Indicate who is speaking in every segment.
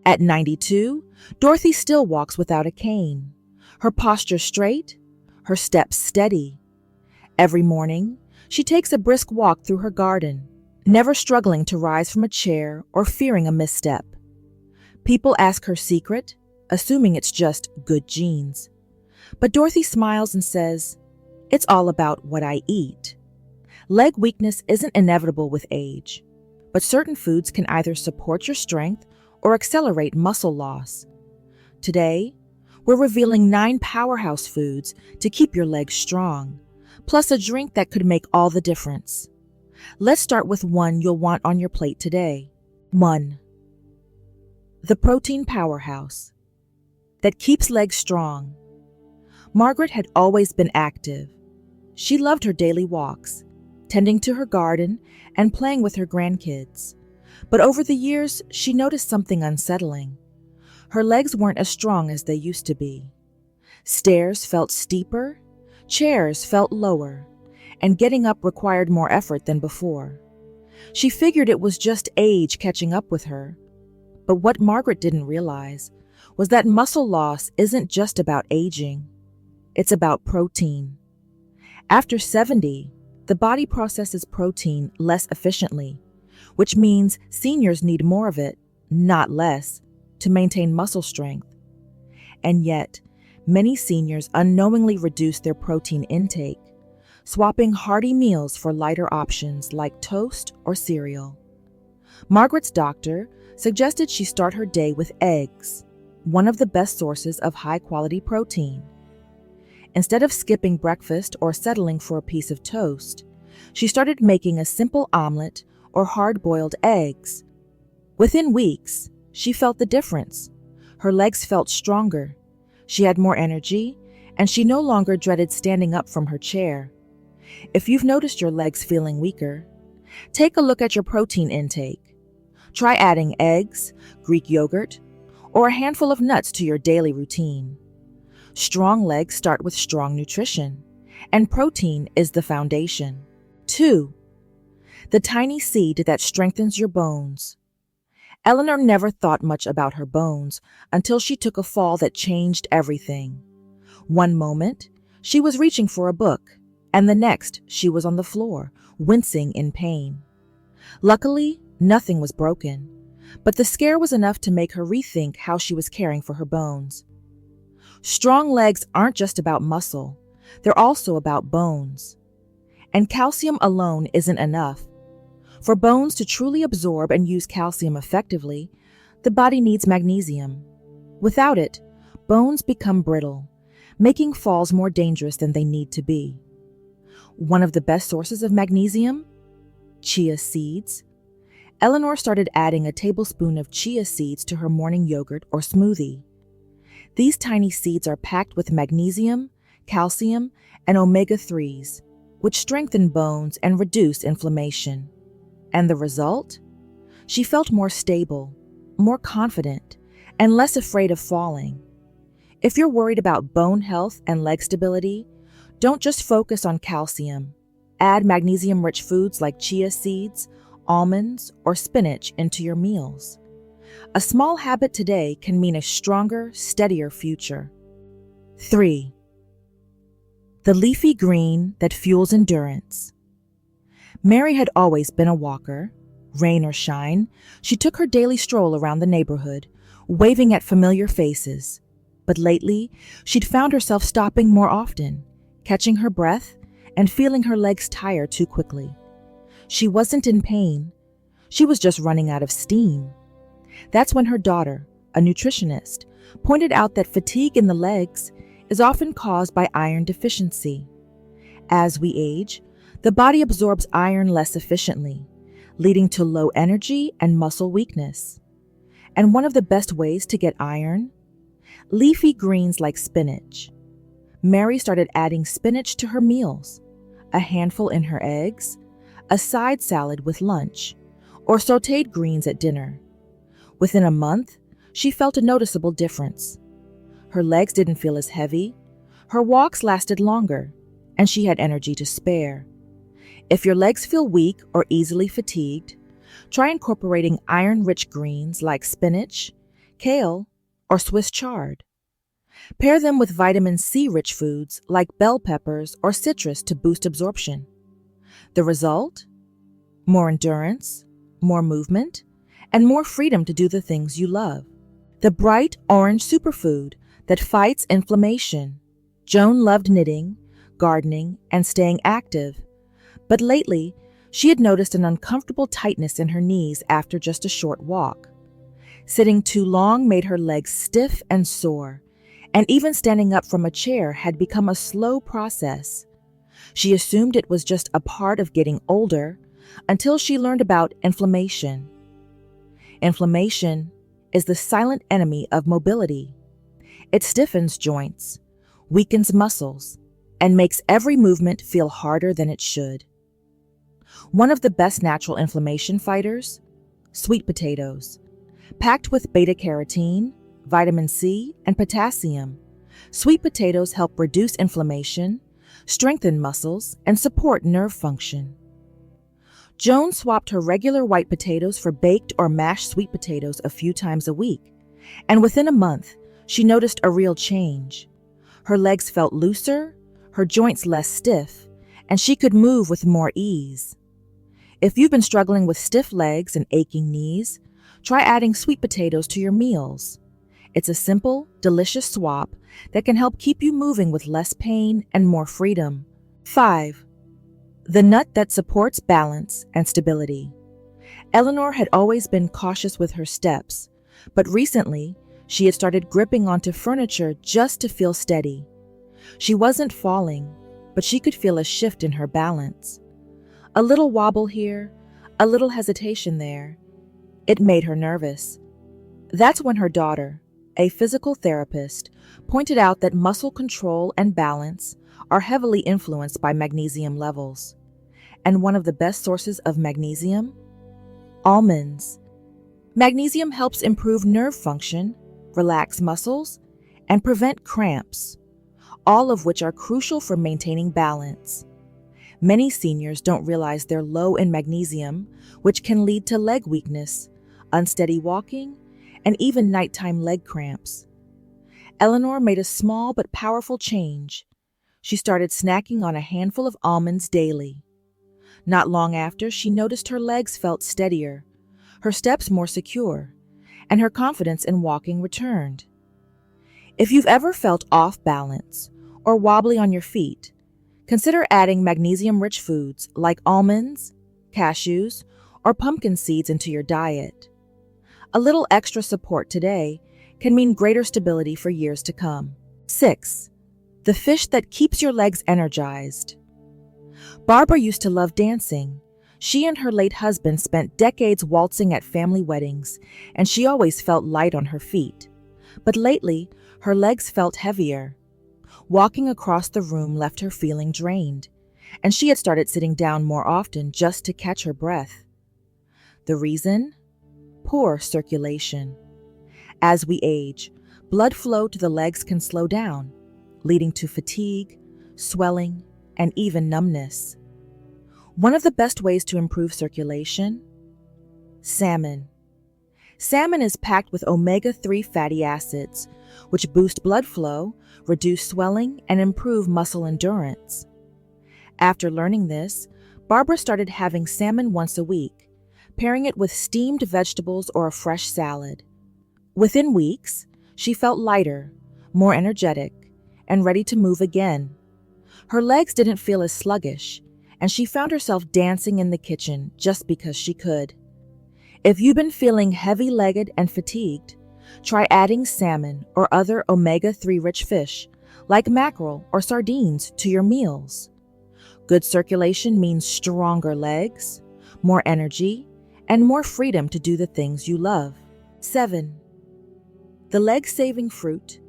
Speaker 1: At 92, Dorothy still walks without a cane, her posture straight, her steps steady. Every morning, she takes a brisk walk through her garden, never struggling to rise from a chair or fearing a misstep. People ask her secret, assuming it's just good genes. But Dorothy smiles and says, "It's all about what I eat." Leg weakness isn't inevitable with age, but certain foods can either support your strength or accelerate muscle loss. Today, we're revealing 9 powerhouse foods to keep your legs strong, plus a drink that could make all the difference. Let's start with one you'll want on your plate today. 1. The protein powerhouse that keeps legs strong. Margaret had always been active. She loved her daily walks, tending to her garden and playing with her grandkids. But over the years, she noticed something unsettling. Her legs weren't as strong as they used to be. Stairs felt steeper, chairs felt lower, and getting up required more effort than before. She figured it was just age catching up with her. But what Margaret didn't realize was that muscle loss isn't just about aging. It's about protein. After 70, the body processes protein less efficiently, which means seniors need more of it, not less, to maintain muscle strength. And yet, many seniors unknowingly reduce their protein intake, swapping hearty meals for lighter options like toast or cereal. Margaret's doctor suggested she start her day with eggs, one of the best sources of high-quality protein. Instead of skipping breakfast or settling for a piece of toast, she started making a simple omelet or hard-boiled eggs. Within weeks, she felt the difference. Her legs felt stronger, she had more energy, and she no longer dreaded standing up from her chair. If you've noticed your legs feeling weaker, take a look at your protein intake. Try adding eggs, Greek yogurt, or a handful of nuts to your daily routine. Strong legs start with strong nutrition, and protein is the foundation. 2. The tiny seed that strengthens your bones. Eleanor never thought much about her bones until she took a fall that changed everything. One moment, she was reaching for a book, and the next, she was on the floor, wincing in pain. Luckily, nothing was broken, but the scare was enough to make her rethink how she was caring for her bones. Strong legs aren't just about muscle, they're also about bones. And calcium alone isn't enough. For bones to truly absorb and use calcium effectively, the body needs magnesium. Without it, bones become brittle, making falls more dangerous than they need to be. One of the best sources of magnesium? Chia seeds. Eleanor started adding a tablespoon of chia seeds to her morning yogurt or smoothie. These tiny seeds are packed with magnesium, calcium, and omega-3s, which strengthen bones and reduce inflammation. And the result? She felt more stable, more confident, and less afraid of falling. If you're worried about bone health and leg stability, don't just focus on calcium. Add magnesium-rich foods like chia seeds, almonds, or spinach into your meals. A small habit today can mean a stronger, steadier future. 3. The leafy green that fuels endurance. Mary had always been a walker. Rain or shine, she took her daily stroll around the neighborhood, waving at familiar faces. But lately, she'd found herself stopping more often, catching her breath and feeling her legs tire too quickly. She wasn't in pain. She was just running out of steam. That's when her daughter, a nutritionist, pointed out that fatigue in the legs is often caused by iron deficiency. As we age, the body absorbs iron less efficiently, leading to low energy and muscle weakness. And one of the best ways to get iron? Leafy greens like spinach. Mary started adding spinach to her meals, a handful in her eggs, a side salad with lunch, or sautéed greens at dinner. Within a month, she felt a noticeable difference. Her legs didn't feel as heavy, her walks lasted longer, and she had energy to spare. If your legs feel weak or easily fatigued, try incorporating iron-rich greens like spinach, kale, or Swiss chard. Pair them with vitamin C-rich foods like bell peppers or citrus to boost absorption. The result? More endurance, more movement, and more freedom to do the things you love. The bright orange superfood that fights inflammation. Joan loved knitting, gardening, and staying active, but lately she had noticed an uncomfortable tightness in her knees after just a short walk. Sitting too long made her legs stiff and sore, and even standing up from a chair had become a slow process. She assumed it was just a part of getting older until she learned about inflammation. Inflammation is the silent enemy of mobility. It stiffens joints, weakens muscles, and makes every movement feel harder than it should. One of the best natural inflammation fighters? Sweet potatoes. Packed with beta-carotene, vitamin C, and potassium, sweet potatoes help reduce inflammation, strengthen muscles, and support nerve function. Joan swapped her regular white potatoes for baked or mashed sweet potatoes a few times a week, and within a month, she noticed a real change. Her legs felt looser, her joints less stiff, and she could move with more ease. If you've been struggling with stiff legs and aching knees, try adding sweet potatoes to your meals. It's a simple, delicious swap that can help keep you moving with less pain and more freedom. 5. The nut that supports balance and stability. Eleanor had always been cautious with her steps, but recently she had started gripping onto furniture just to feel steady. She wasn't falling, but she could feel a shift in her balance. A little wobble here, a little hesitation there. It made her nervous. That's when her daughter, a physical therapist, pointed out that muscle control and balance are heavily influenced by magnesium levels. And one of the best sources of magnesium? Almonds. Magnesium helps improve nerve function, relax muscles, and prevent cramps, all of which are crucial for maintaining balance. Many seniors don't realize they're low in magnesium, which can lead to leg weakness, unsteady walking, and even nighttime leg cramps. Eleanor made a small but powerful change. She started snacking on a handful of almonds daily. Not long after, she noticed her legs felt steadier, her steps more secure, and her confidence in walking returned. If you've ever felt off balance or wobbly on your feet, consider adding magnesium-rich foods like almonds, cashews, or pumpkin seeds into your diet. A little extra support today can mean greater stability for years to come. 6. The fish that keeps your legs energized. Barbara used to love dancing. She and her late husband spent decades waltzing at family weddings, and she always felt light on her feet. But lately, her legs felt heavier. Walking across the room left her feeling drained, and she had started sitting down more often just to catch her breath. The reason? Poor circulation. As we age, blood flow to the legs can slow down, leading to fatigue, swelling, and even numbness. One of the best ways to improve circulation? Salmon. Salmon is packed with omega-3 fatty acids, which boost blood flow, reduce swelling, and improve muscle endurance. After learning this, Barbara started having salmon once a week, pairing it with steamed vegetables or a fresh salad. Within weeks, she felt lighter, more energetic, and ready to move again. Her legs didn't feel as sluggish, and she found herself dancing in the kitchen just because she could. If you've been feeling heavy-legged and fatigued, try adding salmon or other omega-3 rich fish, like mackerel or sardines, to your meals. Good circulation means stronger legs, more energy, and more freedom to do the things you love. 7. The leg-saving fruit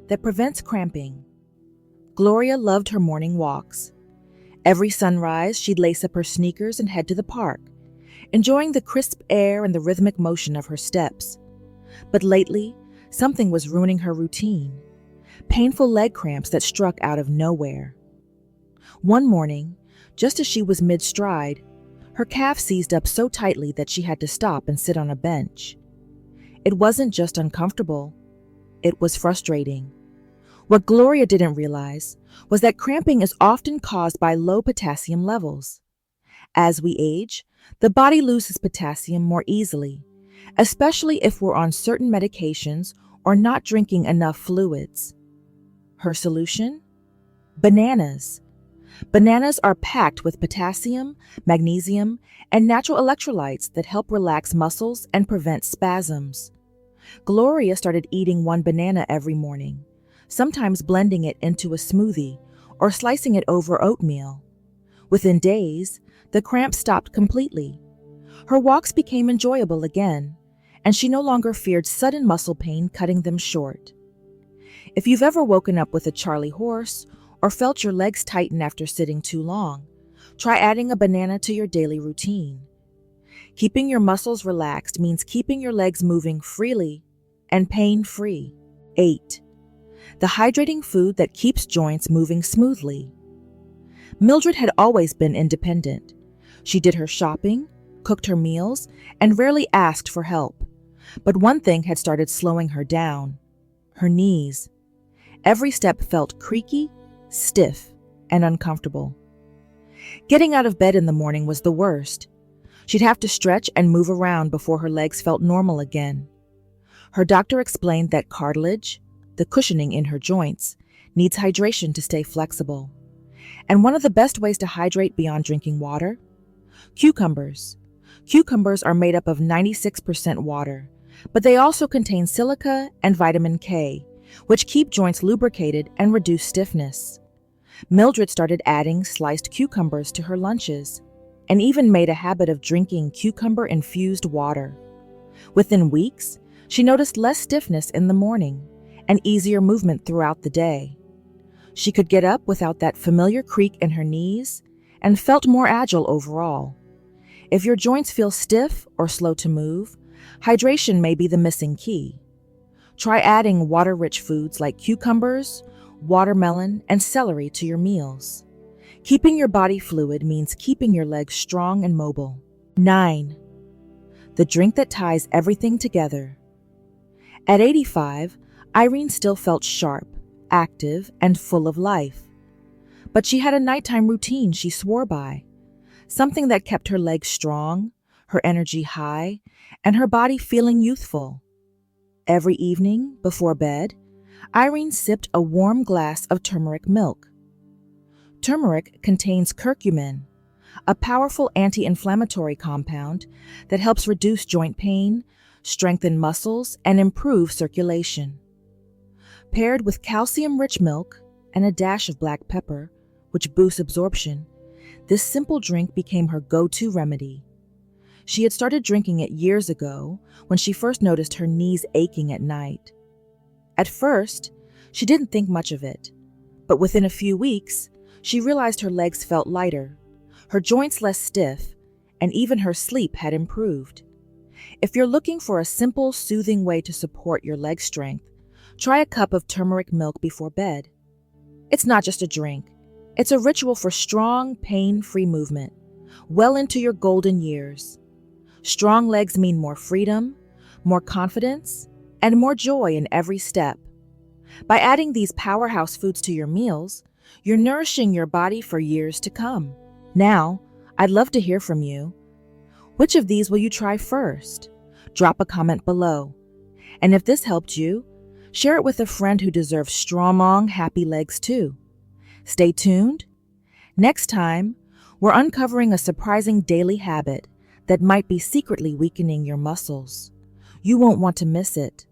Speaker 1: that prevents cramping. Gloria loved her morning walks. Every sunrise, she'd lace up her sneakers and head to the park, enjoying the crisp air and the rhythmic motion of her steps. But lately, something was ruining her routine. Painful leg cramps that struck out of nowhere. One morning, just as she was mid-stride, her calf seized up so tightly that she had to stop and sit on a bench. It wasn't just uncomfortable, it was frustrating. What Gloria didn't realize was that cramping is often caused by low potassium levels. As we age, the body loses potassium more easily, especially if we're on certain medications or not drinking enough fluids. Her solution? Bananas. Bananas are packed with potassium, magnesium, and natural electrolytes that help relax muscles and prevent spasms. Gloria started eating one banana every morning, sometimes blending it into a smoothie or slicing it over oatmeal. Within days, the cramps stopped completely. Her walks became enjoyable again, and she no longer feared sudden muscle pain cutting them short. If you've ever woken up with a Charlie horse or felt your legs tighten after sitting too long, try adding a banana to your daily routine. Keeping your muscles relaxed means keeping your legs moving freely and pain-free. 8. The hydrating food that keeps joints moving smoothly. Mildred had always been independent. She did her shopping, cooked her meals, and rarely asked for help. But one thing had started slowing her down: her knees. Every step felt creaky, stiff, and uncomfortable. Getting out of bed in the morning was the worst. She'd have to stretch and move around before her legs felt normal again. Her doctor explained that cartilage, the cushioning in her joints, needs hydration to stay flexible. And one of the best ways to hydrate beyond drinking water? Cucumbers. Cucumbers are made up of 96% water, but they also contain silica and vitamin K, which keep joints lubricated and reduce stiffness. Mildred started adding sliced cucumbers to her lunches and even made a habit of drinking cucumber-infused water. Within weeks, she noticed less stiffness in the morning and easier movement throughout the day. She could get up without that familiar creak in her knees and felt more agile overall. If your joints feel stiff or slow to move, hydration may be the missing key. Try adding water-rich foods like cucumbers, watermelon, and celery to your meals. Keeping your body fluid means keeping your legs strong and mobile. 9. The drink that ties everything together. At 85, Irene still felt sharp, active, and full of life. But she had a nighttime routine she swore by, something that kept her legs strong, her energy high, and her body feeling youthful. Every evening, before bed, Irene sipped a warm glass of turmeric milk. Turmeric contains curcumin, a powerful anti-inflammatory compound that helps reduce joint pain, strengthen muscles, and improve circulation. Paired with calcium-rich milk and a dash of black pepper, which boosts absorption, this simple drink became her go-to remedy. She had started drinking it years ago when she first noticed her knees aching at night. At first, she didn't think much of it, but within a few weeks, she realized her legs felt lighter, her joints less stiff, and even her sleep had improved. If you're looking for a simple, soothing way to support your leg strength, try a cup of turmeric milk before bed. It's not just a drink. It's a ritual for strong, pain-free movement, well into your golden years. Strong legs mean more freedom, more confidence, and more joy in every step. By adding these powerhouse foods to your meals, you're nourishing your body for years to come. Now, I'd love to hear from you. Which of these will you try first? Drop a comment below. And if this helped you, share it with a friend who deserves strong, happy legs too. Stay tuned. Next time, we're uncovering a surprising daily habit that might be secretly weakening your muscles. You won't want to miss it.